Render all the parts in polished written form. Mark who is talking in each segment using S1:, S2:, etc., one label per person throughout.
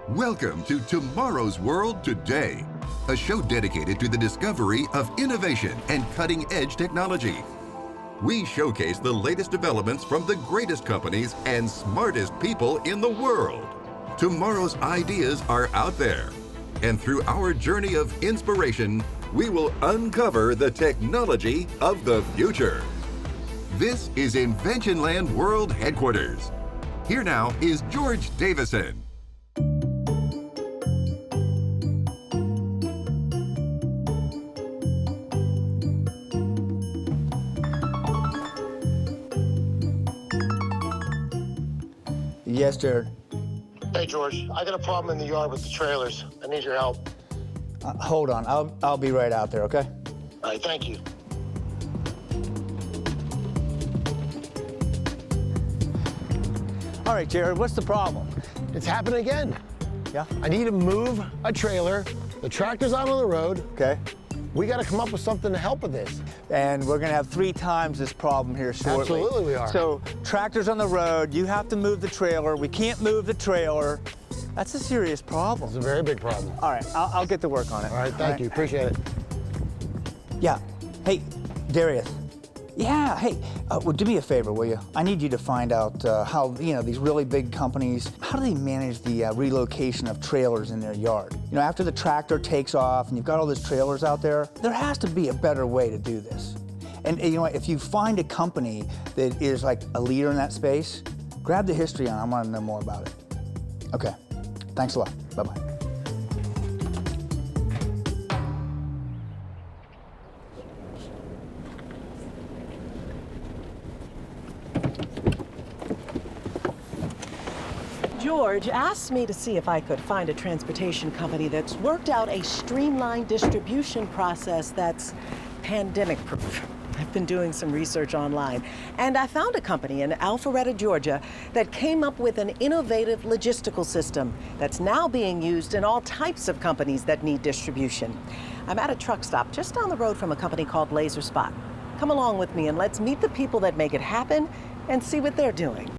S1: Welcome to Tomorrow's World Today, a show dedicated to the discovery of innovation and cutting-edge technology. We showcase the latest developments from the greatest companies and smartest people in the world. Tomorrow's ideas are out there, and through our journey of inspiration, we will uncover the technology of the future. This is Inventionland World Headquarters. Here now is George Davison.
S2: Yes, Jared.
S3: Hey, George. I got a problem in the yard with the trailers. I need your help.
S2: Hold on. I'll be right out there, okay?
S3: All right, thank you.
S2: All right, Jared, what's the problem?
S3: It's happening again.
S2: Yeah?
S3: I need to move a trailer. The tractor's out on the road.
S2: Okay.
S3: We got to come up with something to help with this.
S2: And we're gonna have 3 times this problem here shortly.
S3: Absolutely we are.
S2: So, tractor's on the road, you have to move the trailer, we can't move the trailer. That's a serious problem.
S3: It's a very big problem.
S2: All right, I'll get to work on it.
S3: All right, thank you. Appreciate it.
S2: Yeah. Hey, Darius. Yeah, hey, well, do me a favor, will you? I need you to find out how, these really big companies, how do they manage the relocation of trailers in their yard? After the tractor takes off and you've got all those trailers out there has to be a better way to do this. And if you find a company that is like a leader in that space, grab the history on it. I want to know more about it. Okay, thanks a lot. Bye-bye.
S4: George asked me to see if I could find a transportation company that's worked out a streamlined distribution process that's pandemic-proof. I've been doing some research online, and I found a company in Alpharetta, Georgia, that came up with an innovative logistical system that's now being used in all types of companies that need distribution. I'm at a truck stop just down the road from a company called Laser Spot. Come along with me and let's meet the people that make it happen and see what they're doing.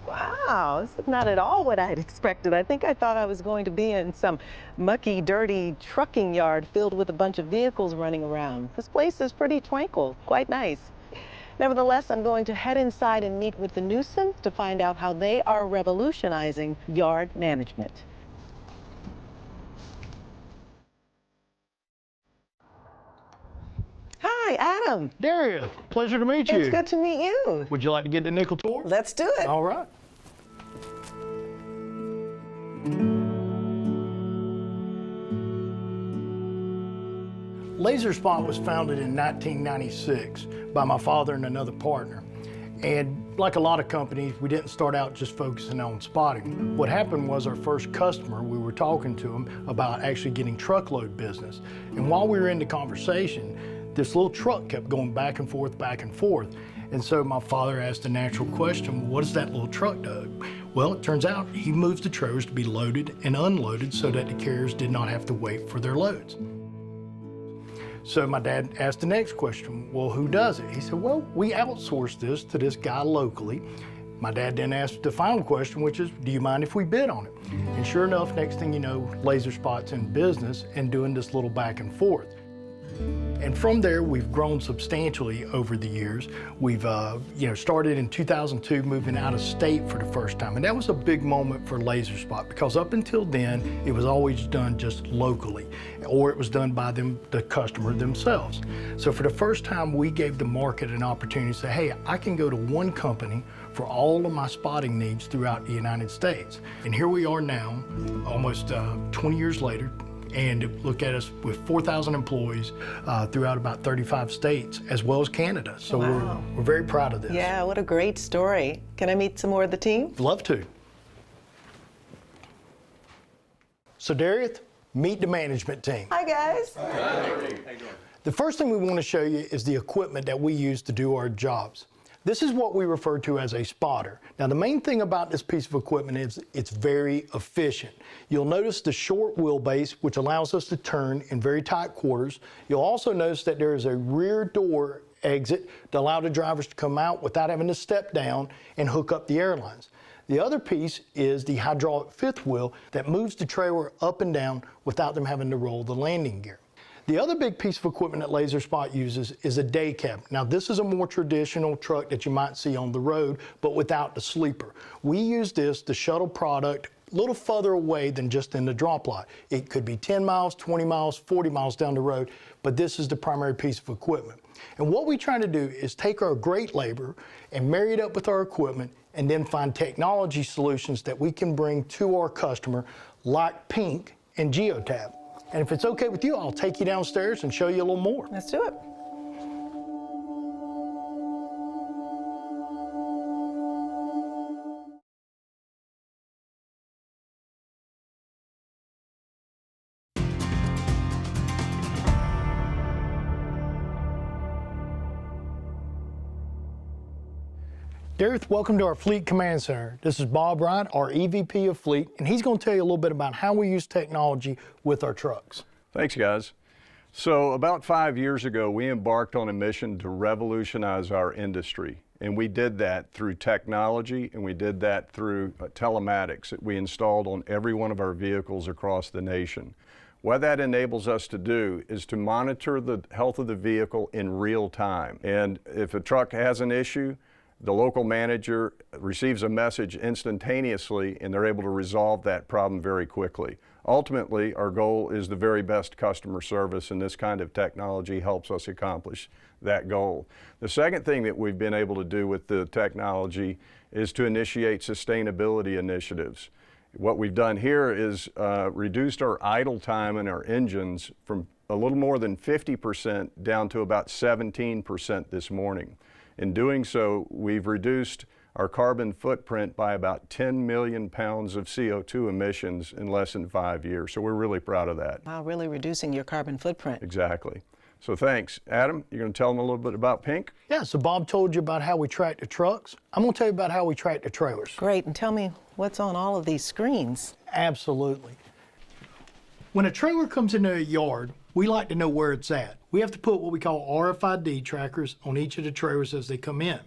S4: Wow, this is not at all what I'd expected. I think I thought I was going to be in some mucky, dirty trucking yard filled with a bunch of vehicles running around. This place is pretty tranquil, quite nice. Nevertheless, I'm going to head inside and meet with the Newsons to find out how they are revolutionizing yard management. Hi, Adam.
S5: Darius, pleasure to meet you.
S4: It's good to meet you.
S5: Would you like to get the nickel tour?
S4: Let's do it.
S5: All right. Laser Spot was founded in 1996 by my father and another partner. And like a lot of companies, we didn't start out just focusing on spotting. What happened was our first customer, we were talking to him about actually getting truckload business. And while we were in the conversation, this little truck kept going back and forth, back and forth. And so my father asked the natural question, what does that little truck do? Well, it turns out he moves the trailers to be loaded and unloaded so that the carriers did not have to wait for their loads. So my dad asked the next question, well, who does it? He said, well, we outsource this to this guy locally. My dad then asked the final question, which is, do you mind if we bid on it? And sure enough, next thing you know, Laser Spot's in business and doing this little back and forth. And from there, we've grown substantially over the years. We've started in 2002, moving out of state for the first time. And that was a big moment for Laser Spot because up until then, it was always done just locally, or it was done by the customer themselves. So for the first time, we gave the market an opportunity to say, hey, I can go to one company for all of my spotting needs throughout the United States. And here we are now, almost 20 years later, and look at us with 4,000 employees throughout about 35 states, as well as Canada. So
S4: wow.
S5: we're very proud of this.
S4: Yeah, what a great story. Can I meet some more of the team?
S5: Love to. So Darius, meet the management team.
S4: Hi, guys.
S5: Hi. How you doing? The first thing we want to show you is the equipment that we use to do our jobs. This is what we refer to as a spotter. Now, the main thing about this piece of equipment is it's very efficient. You'll notice the short wheelbase, which allows us to turn in very tight quarters. You'll also notice that there is a rear door exit to allow the drivers to come out without having to step down and hook up the airlines. The other piece is the hydraulic fifth wheel that moves the trailer up and down without them having to roll the landing gear. The other big piece of equipment that LaserSpot uses is a day cab. Now, this is a more traditional truck that you might see on the road, but without the sleeper. We use this to shuttle product a little further away than just in the drop lot. It could be 10 miles, 20 miles, 40 miles down the road, but this is the primary piece of equipment. And what we try to do is take our great labor and marry it up with our equipment and then find technology solutions that we can bring to our customer, like Pink and Geotab. And if it's okay with you, I'll take you downstairs and show you a little more.
S4: Let's do it.
S5: Dareth, welcome to our Fleet Command Center. This is Bob Wright, our EVP of Fleet, and he's going to tell you a little bit about how we use technology with our trucks.
S6: Thanks, guys. So about 5 years ago, we embarked on a mission to revolutionize our industry. And we did that through technology, and we did that through telematics that we installed on every one of our vehicles across the nation. What that enables us to do is to monitor the health of the vehicle in real time. And if a truck has an issue, the local manager receives a message instantaneously, and they're able to resolve that problem very quickly. Ultimately, our goal is the very best customer service, and this kind of technology helps us accomplish that goal. The second thing that we've been able to do with the technology is to initiate sustainability initiatives. What we've done here is reduced our idle time in our engines from a little more than 50% down to about 17% this morning. In doing so, we've reduced our carbon footprint by about 10 million pounds of CO2 emissions in less than 5 years. So we're really proud of that.
S4: Wow, really reducing your carbon footprint.
S6: Exactly. So thanks. Adam, you're going to tell them a little bit about Pink?
S5: Yeah, so Bob told you about how we track the trucks. I'm going to tell you about how we track the trailers.
S4: Great, and tell me what's on all of these screens.
S5: Absolutely. When a trailer comes into a yard, we like to know where it's at. We have to put what we call RFID trackers on each of the trailers as they come in.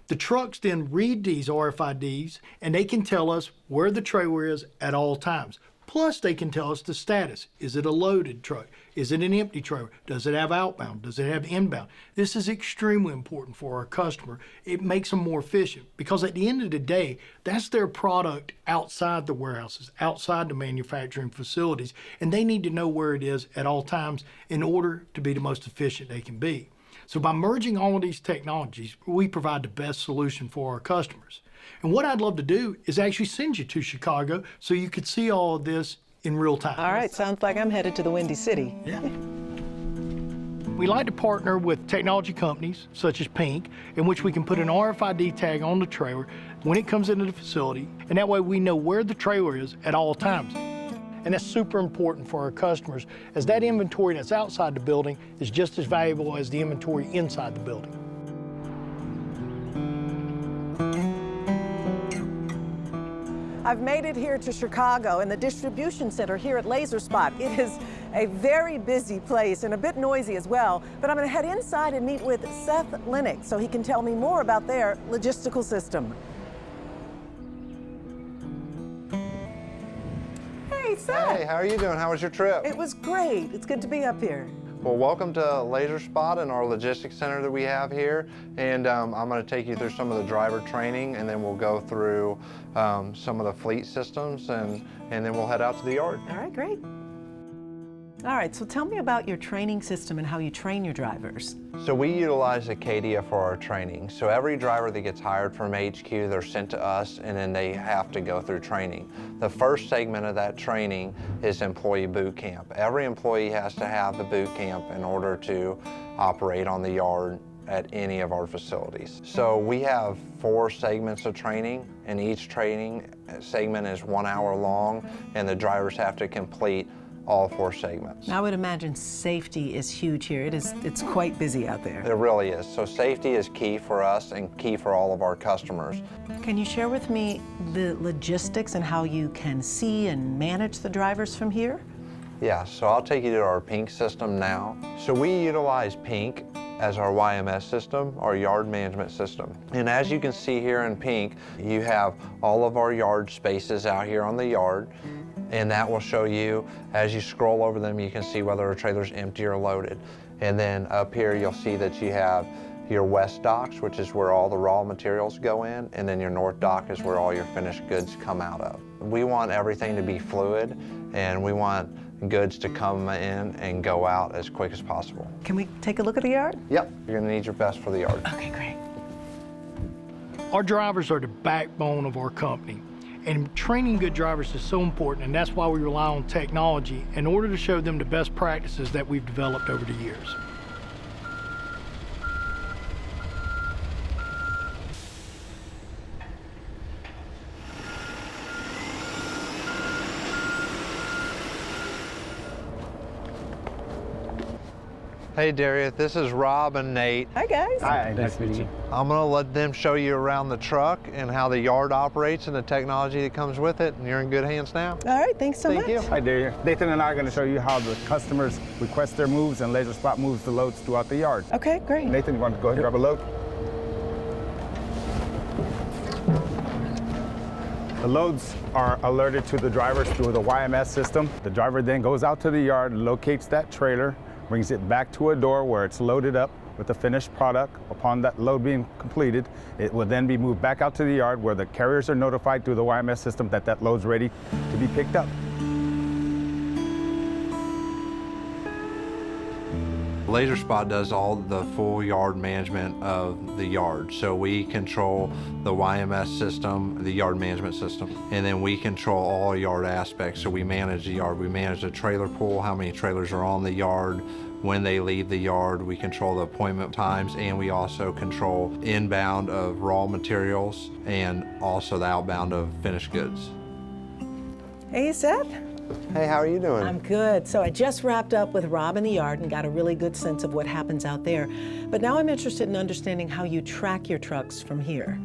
S5: The trucks then read these RFIDs, and they can tell us where the trailer is at all times. Plus, they can tell us the status. Is it a loaded truck? Is it an empty trailer? Does it have outbound? Does it have inbound? This is extremely important for our customer. It makes them more efficient because at the end of the day, that's their product outside the warehouses, outside the manufacturing facilities, and they need to know where it is at all times in order to be the most efficient they can be. So by merging all of these technologies, we provide the best solution for our customers. And what I'd love to do is actually send you to Chicago so you could see all of this in real time.
S4: All right, sounds like I'm headed to the Windy City.
S5: Yeah. We like to partner with technology companies such as Pink, in which we can put an RFID tag on the trailer when it comes into the facility, and that way we know where the trailer is at all times. And that's super important for our customers, as that inventory that's outside the building is just as valuable as the inventory inside the building.
S4: I've made it here to Chicago and the distribution center here at LaserSpot. It is a very busy place and a bit noisy as well, but I'm going to head inside and meet with Seth Lennox so he can tell me more about their logistical system. Hey, Seth.
S7: Hey, how are you doing? How was your trip?
S4: It was great. It's good to be up here.
S7: Well, welcome to LaserSpot and our logistics center that we have here. And I'm going to take you through some of the driver training, and then we'll go through some of the fleet systems, and then we'll head out to the yard.
S4: All right, great. All right, so tell me about your training system and how you train your drivers.
S7: So we utilize Acadia for our training. So every driver that gets hired from HQ, they're sent to us, and then they have to go through training. The first segment of that training is employee boot camp. Every employee has to have the boot camp in order to operate on the yard at any of our facilities. So we have 4 segments of training, and each training segment is 1 hour long, and the drivers have to complete all 4 segments.
S4: Now, I would imagine safety is huge here. It's quite busy out there.
S7: It really is. So safety is key for us and key for all of our customers.
S4: Can you share with me the logistics and how you can see and manage the drivers from here?
S7: Yeah, so I'll take you to our PINK system now. So we utilize PINK as our YMS system, our yard management system. And as you can see here in PINK, you have all of our yard spaces out here on the yard, and that will show you, as you scroll over them, you can see whether a trailer's empty or loaded. And then up here, you'll see that you have your west docks, which is where all the raw materials go in, and then your north dock is where all your finished goods come out of. We want everything to be fluid, and we want goods to come in and go out as quick as possible.
S4: Can we take a look at the yard?
S7: Yep, you're gonna need your best for the yard.
S4: Okay, great.
S5: Our drivers are the backbone of our company, and training good drivers is so important, and that's why we rely on technology in order to show them the best practices that we've developed over the years.
S7: Hey Darius, this is Rob and Nate.
S4: Hi, guys.
S8: Hi, nice to meet you.
S7: I'm gonna let them show you around the truck and how the yard operates and the technology that comes with it, and you're in good hands now.
S4: All right, thanks so much.
S7: Thank you.
S8: Hi, Darius. Nathan and I are going to show you how the customers request their moves and Laser Spot moves the loads throughout the yard.
S4: Okay, great.
S8: Nathan, you want to go ahead and grab a load? The loads are alerted to the drivers through the YMS system. The driver then goes out to the yard, locates that trailer, brings it back to a door where it's loaded up with the finished product. Upon that load being completed, it will then be moved back out to the yard where the carriers are notified through the YMS system that that load's ready to be picked up.
S7: Laser Spot does all the full yard management of the yard. So we control the YMS system, the yard management system, and then we control all yard aspects. So we manage the yard. We manage the trailer pool, how many trailers are on the yard, when they leave the yard. We control the appointment times, and we also control inbound of raw materials and also the outbound of finished goods.
S4: Hey, Seth.
S7: Hey, how are you doing?
S4: I'm good. So I just wrapped up with Rob in the yard and got a really good sense of what happens out there. But now I'm interested in understanding how you track your trucks from here.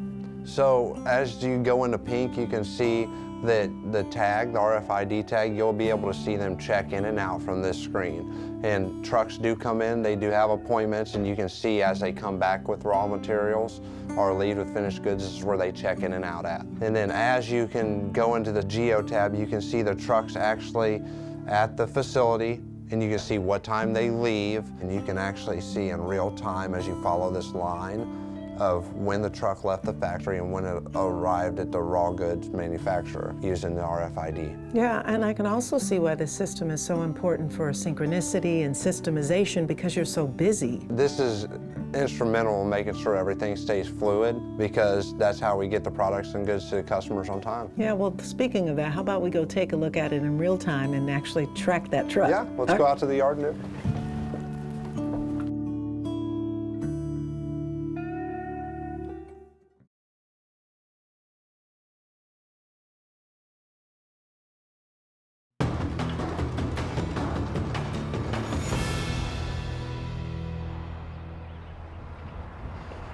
S7: So as you go into PINK, you can see that the tag, the RFID tag, you'll be able to see them check in and out from this screen. And trucks do come in, they do have appointments, and you can see as they come back with raw materials or leave with finished goods, this is where they check in and out at. And then as you can go into the Geo tab, you can see the trucks actually at the facility, and you can see what time they leave, and you can actually see in real time as you follow this line of when the truck left the factory and when it arrived at the raw goods manufacturer using the RFID.
S4: Yeah, and I can also see why this system is so important for synchronicity and systemization because you're so busy.
S7: This is instrumental in making sure everything stays fluid because that's how we get the products and goods to the customers on time.
S4: Yeah, well, speaking of that, how about we go take a look at it in real time and actually track that truck?
S7: Yeah, let's go out to the yard and do it.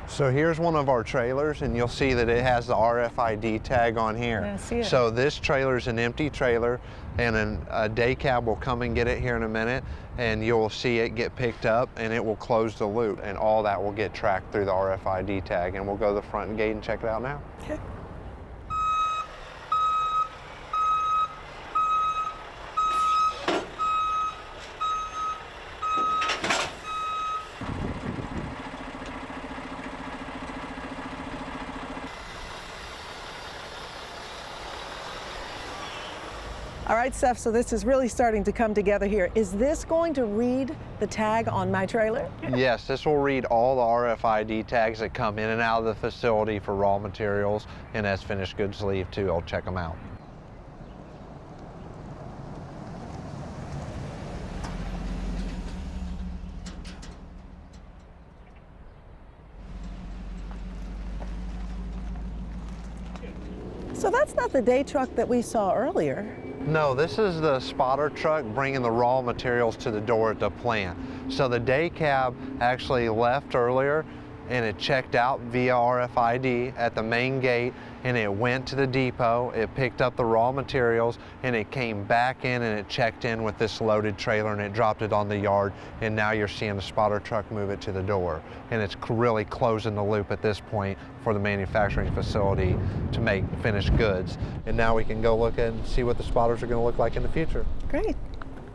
S7: So here's one of our trailers, and you'll see that it has the RFID tag on here.
S4: Yeah, I see it.
S7: So this trailer is an empty trailer, and a day cab will come and get it here in a minute, and you'll see it get picked up, and it will close the loop, and all that will get tracked through the RFID tag. And we'll go to the front gate and check it out now.
S4: Okay. All right, Seth, so this is really starting to come together here. Is this going to read the tag on my trailer?
S7: Yes, this will read all the RFID tags that come in and out of the facility for raw materials, and as finished goods leave too, I'll check them out.
S4: So that's not the day truck that we saw earlier.
S7: No, this is the spotter truck bringing the raw materials to the door at the plant. So the day cab actually left earlier and it checked out via RFID at the main gate, and it went to the depot, it picked up the raw materials, and it came back in and it checked in with this loaded trailer and it dropped it on the yard, and now you're seeing the spotter truck move it to the door. And it's really closing the loop at this point for the manufacturing facility to make finished goods. And now we can go look and see what the spotters are going to look like in the future.
S4: Great.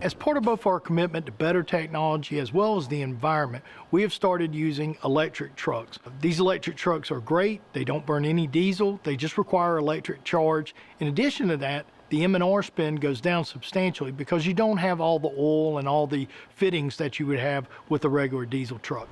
S5: As part of both our commitment to better technology as well as the environment, we have started using electric trucks. These electric trucks are great. They don't burn any diesel. They just require electric charge. In addition to that, the M&R spend goes down substantially because you don't have all the oil and all the fittings that you would have with a regular diesel truck.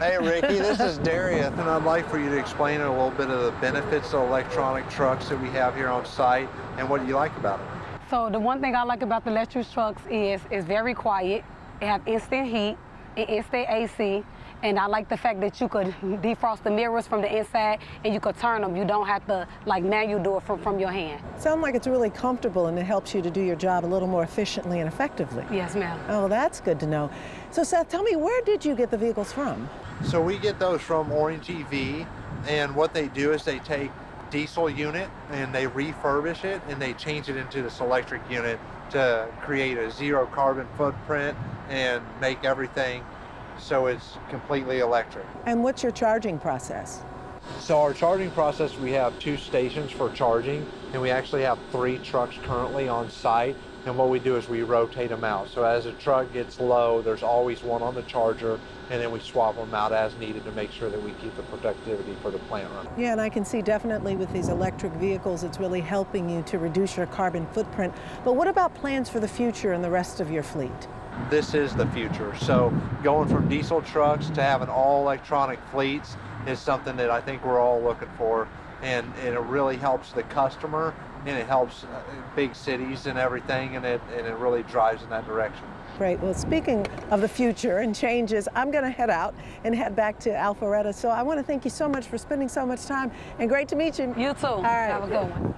S7: Hey Ricky, this is Darius, and I'd like for you to explain a little bit of the benefits of electronic trucks that we have here on site and what you like about them.
S9: So the one thing I like about the electric trucks is it's very quiet. It have instant heat and instant AC. And I like the fact that you could defrost the mirrors from the inside and you could turn them. You don't have to like manual do it from your hand.
S4: Sounds like it's really comfortable and it helps you to do your job a little more efficiently and effectively.
S9: Yes, ma'am.
S4: Oh, that's good to know. So Seth, tell me, where did you get the vehicles from?
S7: So we get those from Orange EV, and what they do is they take diesel unit and they refurbish it and they change it into this electric unit to create a zero carbon footprint and make everything so it's completely electric.
S4: And what's your charging process?
S7: So our charging process, we have 2 stations for charging, and we actually have 3 trucks currently on site. And what we do is we rotate them out. So as a truck gets low, there's always one on the charger, and then we swap them out as needed to make sure that we keep the productivity for the plant running.
S4: Yeah, and I can see definitely with these electric vehicles, it's really helping you to reduce your carbon footprint. But what about plans for the future and the rest of your fleet?
S7: This is the future. So going from diesel trucks to having all electronic fleets is something that I think we're all looking for, and it really helps the customer, and it helps big cities and everything, and it really drives in that direction.
S4: Great. Well, speaking of the future and changes, I'm going to head out and head back to Alpharetta. So I want to thank you so much for spending so much time, and great to meet you.
S9: You too.
S4: All right.
S9: Have a good one.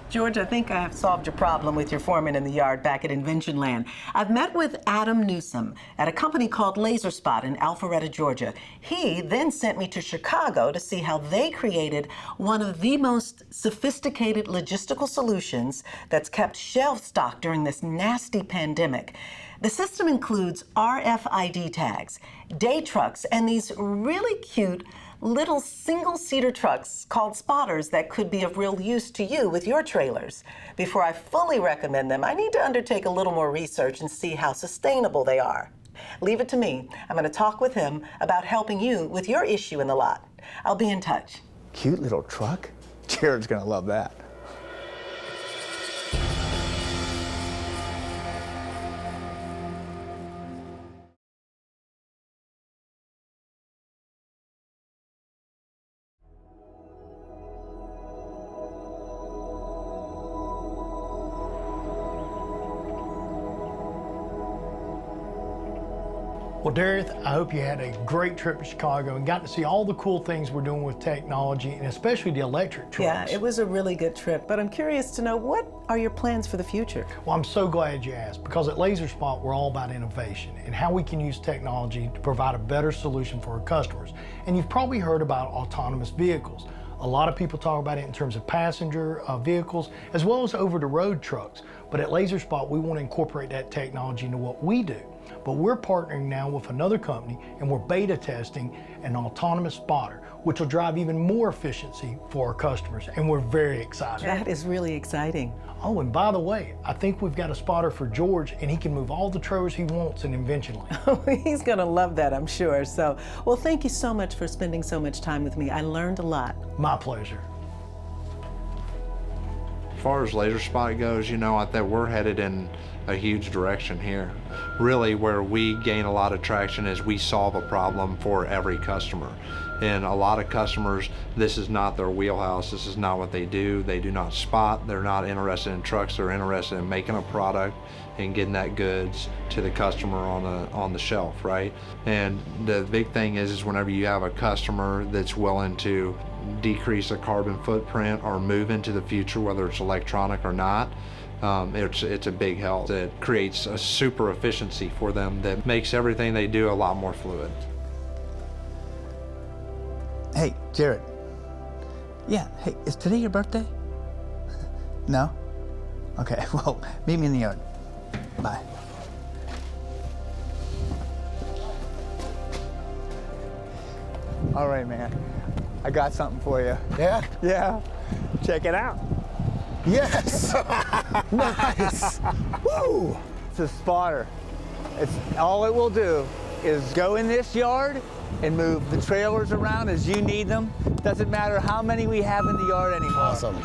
S4: George, I think I have solved your problem with your foreman in the yard back at Invention Land. I've met with Adam Newsom at a company called Laser Spot in Alpharetta, Georgia. He then sent me to Chicago to see how they created one of the most sophisticated logistical solutions that's kept shelf stock during this nasty pandemic. The system includes RFID tags, day trucks, and these really cute little single-seater trucks called spotters that could be of real use to you with your trailers. Before I fully recommend them, I need to undertake a little more research and see how sustainable they are. Leave it to me. I'm going to talk with him about helping you with your issue in the lot. I'll be in touch.
S2: Cute little truck? Jared's gonna love that.
S5: Well, Darius, I hope you had a great trip to Chicago and got to see all the cool things we're doing with technology, and especially the electric trucks.
S4: Yeah, it was a really good trip, but I'm curious to know, what are your plans for the future?
S5: Well, I'm so glad you asked, because at Laser Spot, we're all about innovation and how we can use technology to provide a better solution for our customers. And you've probably heard about autonomous vehicles. A lot of people talk about it in terms of passenger vehicles, as well as over-the-road trucks. But at Laser Spot, we want to incorporate that technology into what we do. But we're partnering now with another company, and we're beta testing an autonomous spotter, which will drive even more efficiency for our customers, and we're very excited.
S4: That is really exciting.
S5: Oh, and by the way, I think we've got a spotter for George, and he can move all the trailers he wants in Invention Land.
S4: Oh, he's going to love that, I'm sure. So, well, thank you so much for spending so much time with me. I learned a lot.
S5: My pleasure.
S7: As far as Laser Spot goes, you know, I think we're headed in a huge direction here. Really, where we gain a lot of traction is we solve a problem for every customer. And a lot of customers, this is not their wheelhouse. This is not what they do. They do not spot. They're not interested in trucks. They're interested in making a product and getting that goods to the customer on the shelf, right? And the big thing is whenever you have a customer that's willing to decrease the carbon footprint or move into the future, whether it's electronic or not, it's a big help. It creates a super efficiency for them that makes everything they do a lot more fluid.
S2: Hey, Jared. Yeah, hey, is today your birthday? No? Okay, well, meet me in the yard. Bye. All right, man. I got something for you.
S10: Yeah?
S2: Yeah. Check it out.
S10: Yes! Nice! Woo!
S2: It's a spotter. All it will do is go in this yard and move the trailers around as you need them. Doesn't matter how many we have in the yard anymore.
S10: Awesome.